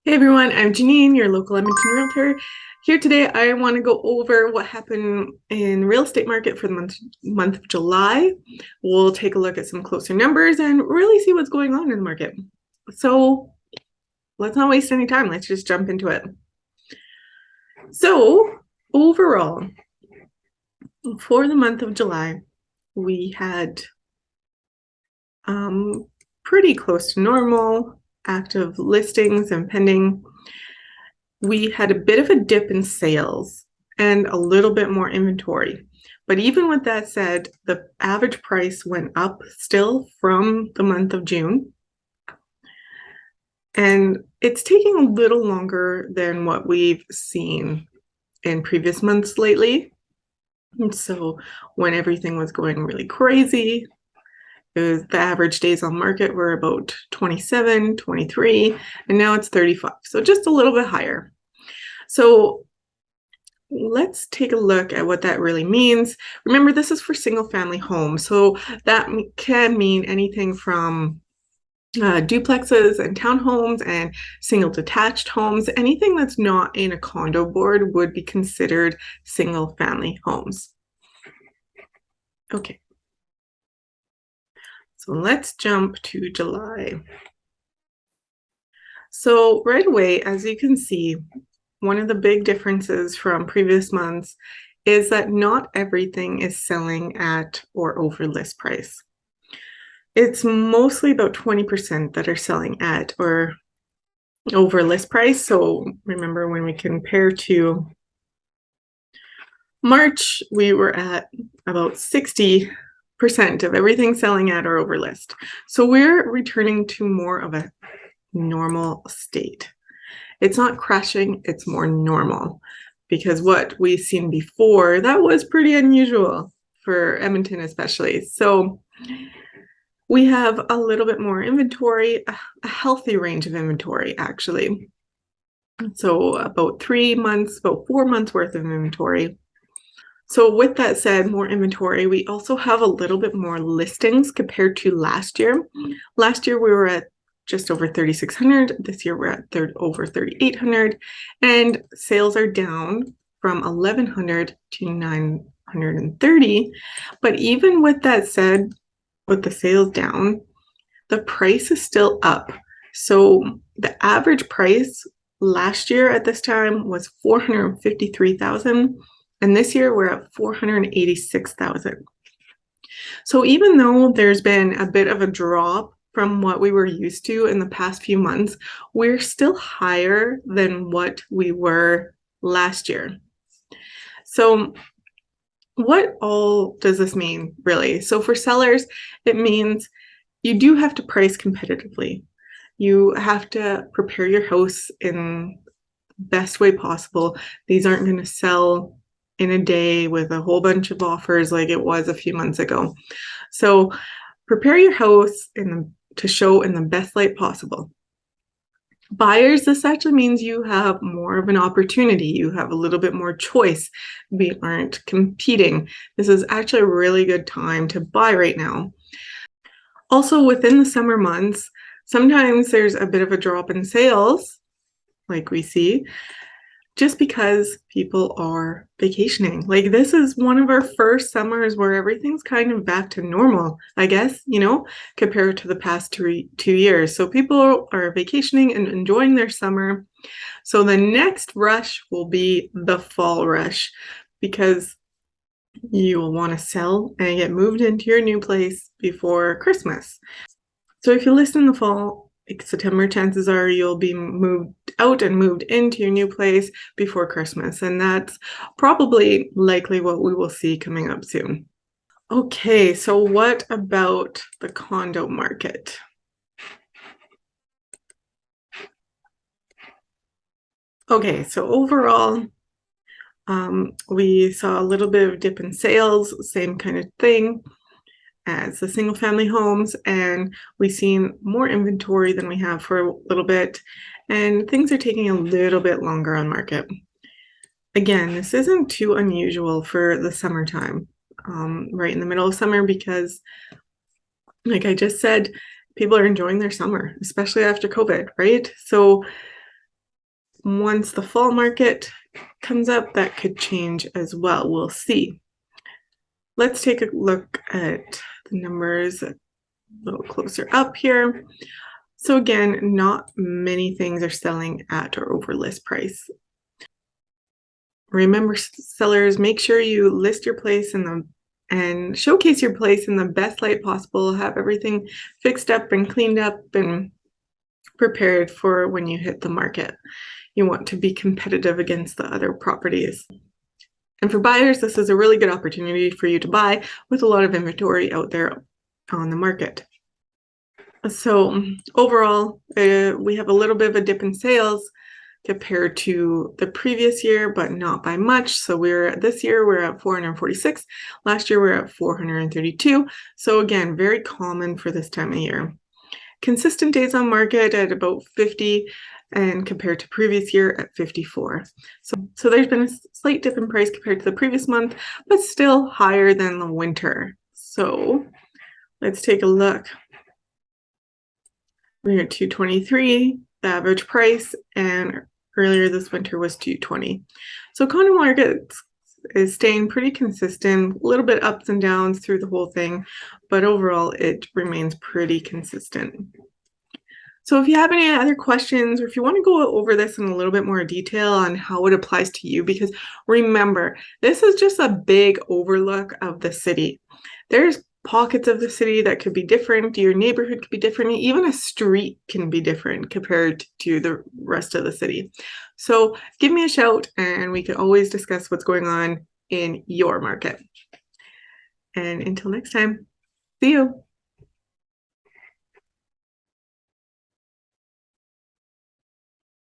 Hey everyone, I'm Jennine, your local Edmonton Realtor. Here today, I want to go over what happened in the real estate market for the month of July. We'll take a look at some closer numbers and really see what's going on in the market. So let's not waste any time. Let's just jump into it. So overall, for the month of July, we had pretty close to normal active listings and pending. We had a bit of a dip in sales and a little bit more inventory. But even with that said, the average price went up still from the month of June. And it's taking a little longer than what we've seen in previous months lately. And so when everything was going really crazy, the average days on market were about 27, 23, and now it's 35. So just a little bit higher. So let's take a look at what that really means. Remember, this is for single family homes. So that can mean anything from duplexes and townhomes and single detached homes. Anything that's not in a condo board would be considered single family homes. Okay. So let's jump to July. So right away, as you can see, one of the big differences from previous months is that not everything is selling at or over list price. It's mostly about 20% that are selling at or over list price. So remember, when we compare to March, we were at about 60% of everything selling at or over list. So we're returning to more of a normal state. It's not crashing, it's more normal, because what we've seen before, that was pretty unusual for Edmonton especially. So we have a little bit more inventory, a healthy range of inventory actually. So about 3 months, about 4 months worth of inventory. So with that said, more inventory, we also have a little bit more listings compared to last year. Last year we were at just over 3,600. This year we're at over 3,800, and sales are down from 1,100 to 930. But even with that said, with the sales down, the price is still up. So the average price last year at this time was 453,000, and this year we're at 486,000. So even though there's been a bit of a drop from what we were used to in the past few months, we're still higher than what we were last year. So what all does this mean, really? So for sellers, it means you do have to price competitively. You have to prepare your house in the best way possible. These aren't going to sell in a day with a whole bunch of offers like it was a few months ago. So prepare your house to show in the best light possible. Buyers, this actually means you have more of an opportunity. You have a little bit more choice. We aren't competing. This is actually a really good time to buy right now. Also, within the summer months, sometimes there's a bit of a drop in sales, like we see, just because people are vacationing. Like, this is one of our first summers where everything's kind of back to normal, I guess, compared to the past 2 years. So people are vacationing and enjoying their summer. So the next rush will be the fall rush, because you will want to sell and get moved into your new place before Christmas. So if you list in the fall, September, chances are you'll be moved out and moved into your new place before Christmas. And that's probably likely what we will see coming up soon. Okay, so what about the condo market? Okay, so overall, we saw a little bit of dip in sales, same kind of thing as the single family homes, and we've seen more inventory than we have for a little bit, and things are taking a little bit longer on market. Again, this isn't too unusual for the summertime, right in the middle of summer, because like I just said, people are enjoying their summer, especially after COVID, right? So once the fall market comes up, that could change as well. We'll see. Let's take a look at the numbers a little closer up here. So again, not many things are selling at or over list price. Remember, sellers, make sure you list your place and showcase your place in the best light possible. Have everything fixed up and cleaned up and prepared for when you hit the market. You want to be competitive against the other properties. And for buyers, this is a really good opportunity for you to buy with a lot of inventory out there on the market. So overall, we have a little bit of a dip in sales compared to the previous year, but not by much. So this year we're at 446. Last year we're at 432. So again, very common for this time of year. Consistent days on market at about 50, and compared to previous year at 54. So there's been a slight dip in price compared to the previous month, but still higher than the winter. So let's take a look. We're at 223, the average price, and earlier this winter was 220. So condo market is staying pretty consistent, a little bit ups and downs through the whole thing, but overall it remains pretty consistent. So if you have any other questions, or if you want to go over this in a little bit more detail on how it applies to you, because remember, this is just a big overlook of the city. There's pockets of the city that could be different, your neighborhood could be different, even a street can be different compared to the rest of the city. So give me a shout and we can always discuss what's going on in your market. And until next time, see you.